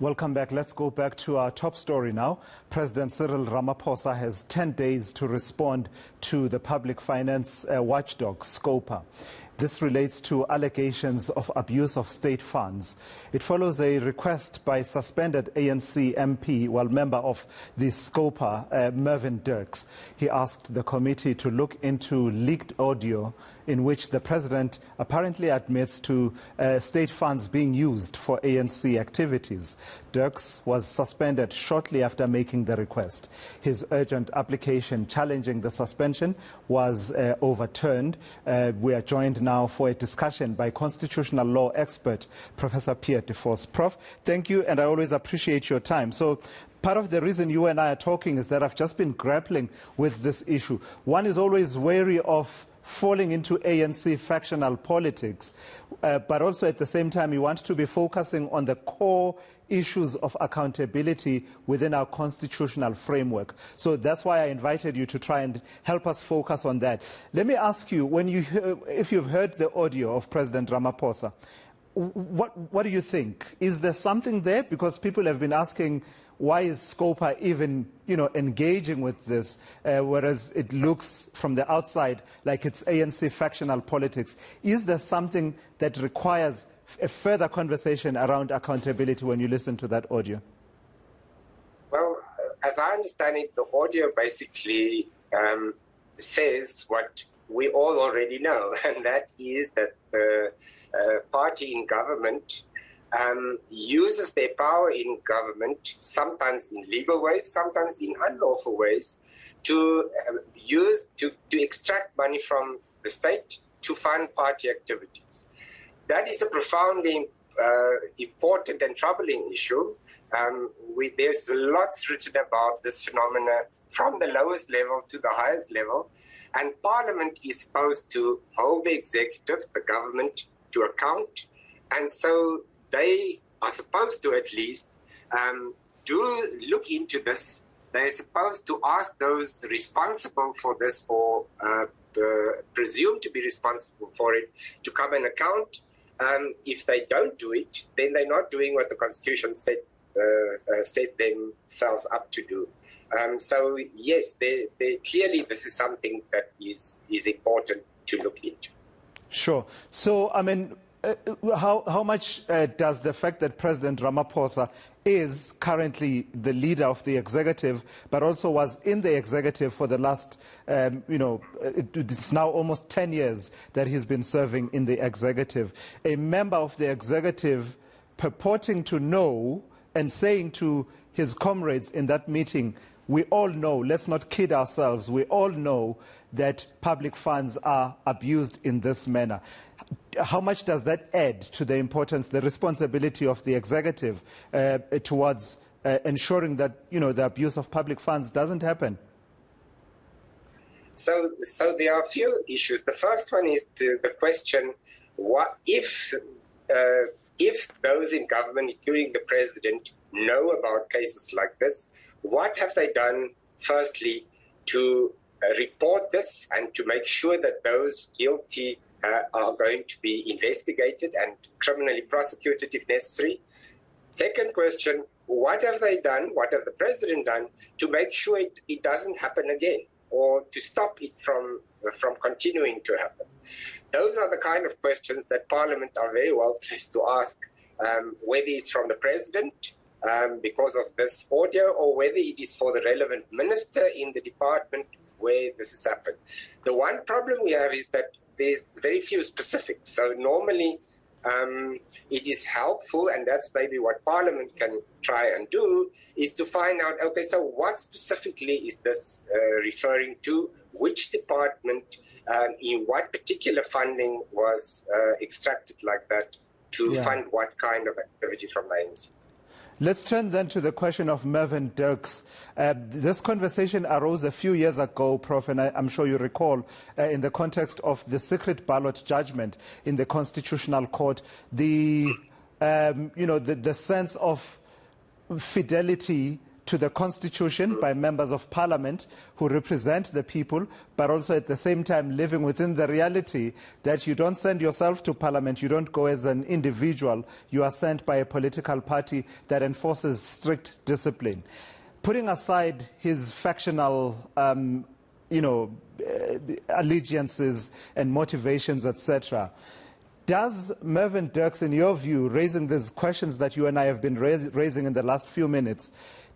Welcome back. Let's go back to our top story now. President Cyril Ramaphosa has 10 days to respond to the public finance watchdog, Scopa. This relates to allegations of abuse of state funds. It follows a request by suspended ANC MP, member of the Scopa, Dirks. He asked the committee to look into leaked audio in which the president apparently admits to state funds being used for ANC activities. Dirks was suspended shortly after making the request. His urgent application challenging the suspension was overturned. We are joined now for a discussion by constitutional law expert, Professor Pierre De Vos. Prof, thank you, and I always appreciate your time. So, part of the reason you and I are talking is that I've just been grappling with this issue. One is always wary of falling into ANC factional politics, but also at the same time you want to be focusing on the core issues of accountability within our constitutional framework. So that's why I invited you to try and help us focus on that. Let me ask you, if you've heard the audio of President Ramaphosa, what do you think? Is there something there? Because people have been asking, why is Scopa even, engaging with this, whereas it looks from the outside like it's ANC factional politics? Is there something that requires a further conversation around accountability when you listen to that audio? Well, as I understand it, the audio basically says what we all already know, and that is that the party in government uses their power in government, sometimes in legal ways, sometimes in unlawful ways, to extract money from the state to fund party activities. That is a profoundly important and troubling issue. There's lots written about this phenomena from the lowest level to the highest level, and Parliament is supposed to hold the executive, the government, to account, and so they are supposed to at least do look into this. They're supposed to ask those responsible for this or presumed to be responsible for it to come and account. If they don't do it, then they're not doing what the Constitution set themselves up to do. So yes, clearly this is something that is important to look into. Sure. So, I mean, how much does the fact that President Ramaphosa is currently the leader of the executive, but also was in the executive for the last, it's now almost 10 years that he's been serving in the executive, a member of the executive purporting to know and saying to his comrades in that meeting, we all know, let's not kid ourselves, we all know that public funds are abused in this manner. How much does that add to the importance, the responsibility of the executive towards ensuring that, the abuse of public funds doesn't happen? So there are a few issues. The first one is the question, what if those in government, including the president, know about cases like this, what have they done, firstly, to report this and to make sure that those guilty are going to be investigated and criminally prosecuted if necessary? Second question, what have they done, what have the president done to make sure it doesn't happen again or to stop it from continuing to happen? Those are the kind of questions that Parliament are very well placed to ask, whether it's from the president because of this audio or whether it is for the relevant minister in the department where this has happened. The one problem we have is that there's very few specifics. So normally it is helpful, and that's maybe what Parliament can try and do, is to find out, okay, so what specifically is this referring to? Which department, in what particular funding was extracted like that to fund what kind of activity from the ANC? Let's turn then to the question of Dirks. This conversation arose a few years ago, Prof, and I'm sure you recall, in the context of the secret ballot judgment in the Constitutional Court, the sense of fidelity to the Constitution by members of Parliament who represent the people, but also at the same time living within the reality that you don't send yourself to Parliament, you don't go as an individual, you are sent by a political party that enforces strict discipline. Putting aside his factional allegiances and motivations, etc., does Mervyn Dirks, in your view, raising these questions that you and I have been raising in the last few minutes,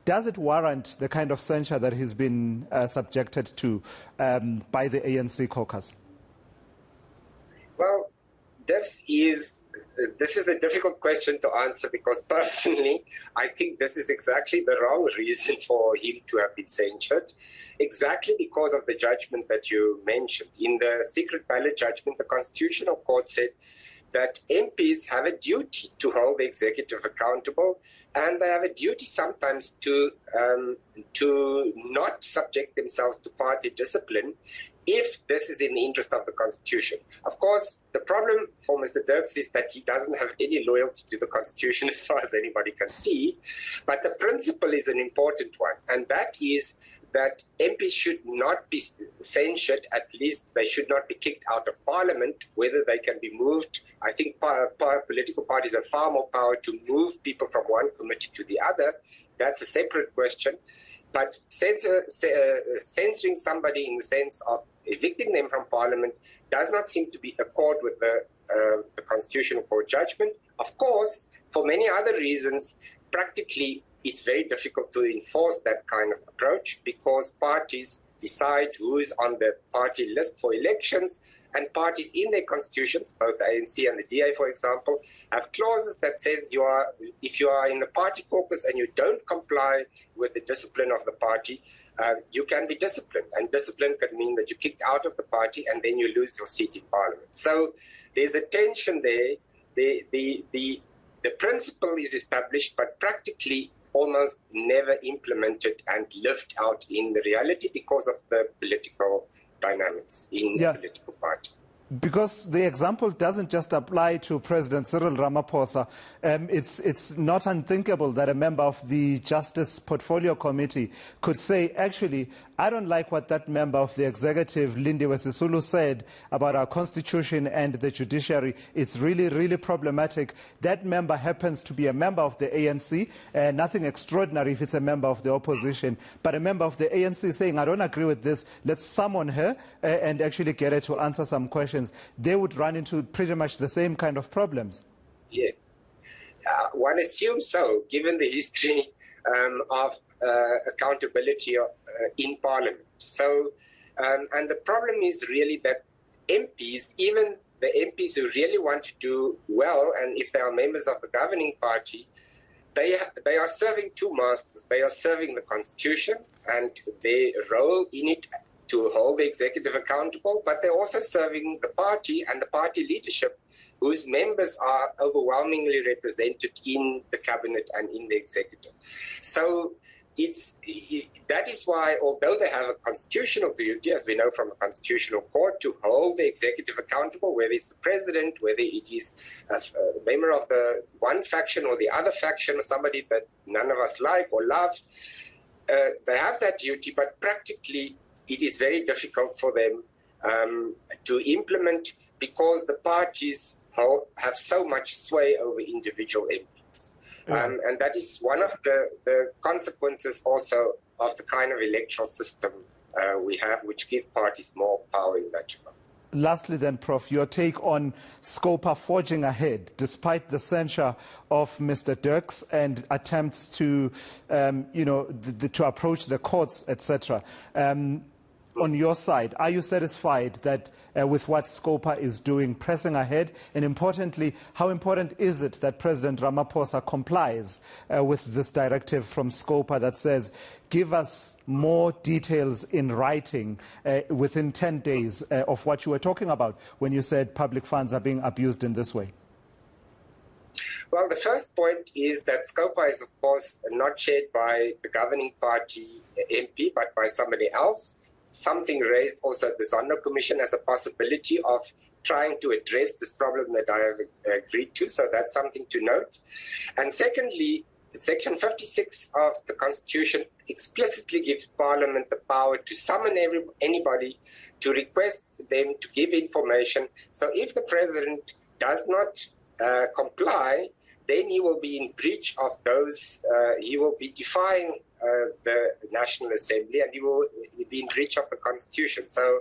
does it warrant the kind of censure that he's been subjected to by the ANC caucus? Well, this is a difficult question to answer because personally, I think this is exactly the wrong reason for him to have been censured. Exactly because of the judgment that you mentioned. In the secret ballot judgment, the Constitutional Court said that MPs have a duty to hold the executive accountable, and they have a duty sometimes to not subject themselves to party discipline if this is in the interest of the Constitution. Of course, the problem for Mr. Dirks is that he doesn't have any loyalty to the Constitution as far as anybody can see, but the principle is an important one, and that is that MPs should not be censured, at least they should not be kicked out of Parliament, whether they can be moved. I think political parties have far more power to move people from one committee to the other. That's a separate question. But censoring somebody in the sense of evicting them from Parliament does not seem to be accord with the Constitutional Court judgment. Of course, for many other reasons, practically it's very difficult to enforce that kind of approach because parties decide who is on the party list for elections, and parties in their constitutions, both the ANC and the DA, for example, have clauses that says if you are in the party caucus and you don't comply with the discipline of the party, you can be disciplined. And discipline can mean that you're kicked out of the party and then you lose your seat in Parliament. So there's a tension there. The principle is established, but practically almost never implemented and lived out in the reality because of the political dynamics in the political party. Because the example doesn't just apply to President Cyril Ramaphosa. It's not unthinkable that a member of the Justice Portfolio Committee could say, actually, I don't like what that member of the executive, Lindiwe Sisulu, said about our constitution and the judiciary. It's really, really problematic. That member happens to be a member of the ANC. Nothing extraordinary if it's a member of the opposition. But a member of the ANC saying, I don't agree with this, let's summon her and actually get her to answer some questions. They would run into pretty much the same kind of problems. Yeah, one assumes so, given the history of accountability in Parliament. So, and the problem is really that MPs, even the MPs who really want to do well, and if they are members of the governing party, they are serving two masters. They are serving the Constitution and their role in it to hold the executive accountable, but they're also serving the party and the party leadership, whose members are overwhelmingly represented in the cabinet and in the executive. So that is why, although they have a constitutional duty, as we know from the Constitutional Court, to hold the executive accountable, whether it's the president, whether it is a member of the one faction or the other faction, or somebody that none of us like or love, they have that duty, but practically it is very difficult for them to implement because the parties have so much sway over individual MPs. And that is one of the consequences also of the kind of electoral system we have, which give parties more power in that regard. Lastly then, Prof, your take on Scopa forging ahead despite the censure of Mr. Dirks and attempts to, to approach the courts, etc. On your side, are you satisfied that with what Scopa is doing, pressing ahead? And importantly, how important is it that President Ramaphosa complies with this directive from Scopa that says, give us more details in writing within 10 days of what you were talking about when you said public funds are being abused in this way? Well, the first point is that Scopa is, of course, not chaired by the governing party MP, but by somebody else. Something raised also at the Zondo Commission as a possibility of trying to address this problem that I have agreed to. So that's something to note. And secondly, Section 56 of the Constitution explicitly gives Parliament the power to summon anybody, to request them to give information. So if the President does not comply, then he will be in breach of those, he will be defying the National Assembly, and he will be in breach of the Constitution. So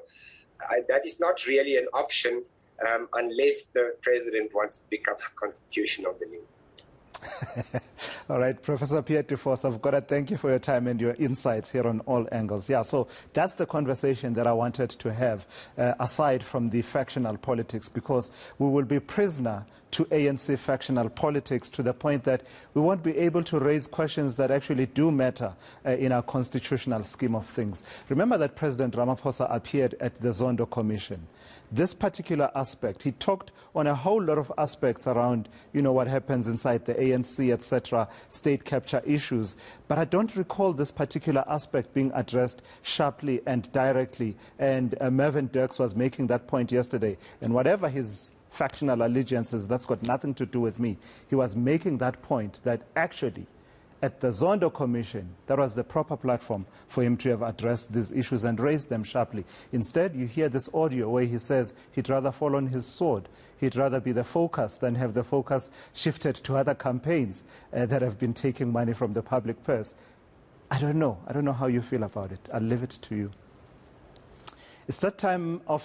that is not really an option unless the President wants to become a constitutional being. All right, Professor Pierre De Vos, I've got to thank you for your time and your insights here on All Angles. Yeah, so that's the conversation that I wanted to have, aside from the factional politics, because we will be prisoner to ANC factional politics to the point that we won't be able to raise questions that actually do matter in our constitutional scheme of things. Remember that President Ramaphosa appeared at the Zondo Commission. This particular aspect, he talked on a whole lot of aspects around, what happens inside the ANC, etc., state capture issues. But I don't recall this particular aspect being addressed sharply and directly. And Mervyn Dirks was making that point yesterday. And whatever his factional allegiances, that's got nothing to do with me. He was making that point that actually, at the Zondo Commission, that was the proper platform for him to have addressed these issues and raised them sharply. Instead, you hear this audio where he says he'd rather fall on his sword. He'd rather be the focus than have the focus shifted to other campaigns that have been taking money from the public purse. I don't know. I don't know how you feel about it. I'll leave it to you. It's that time of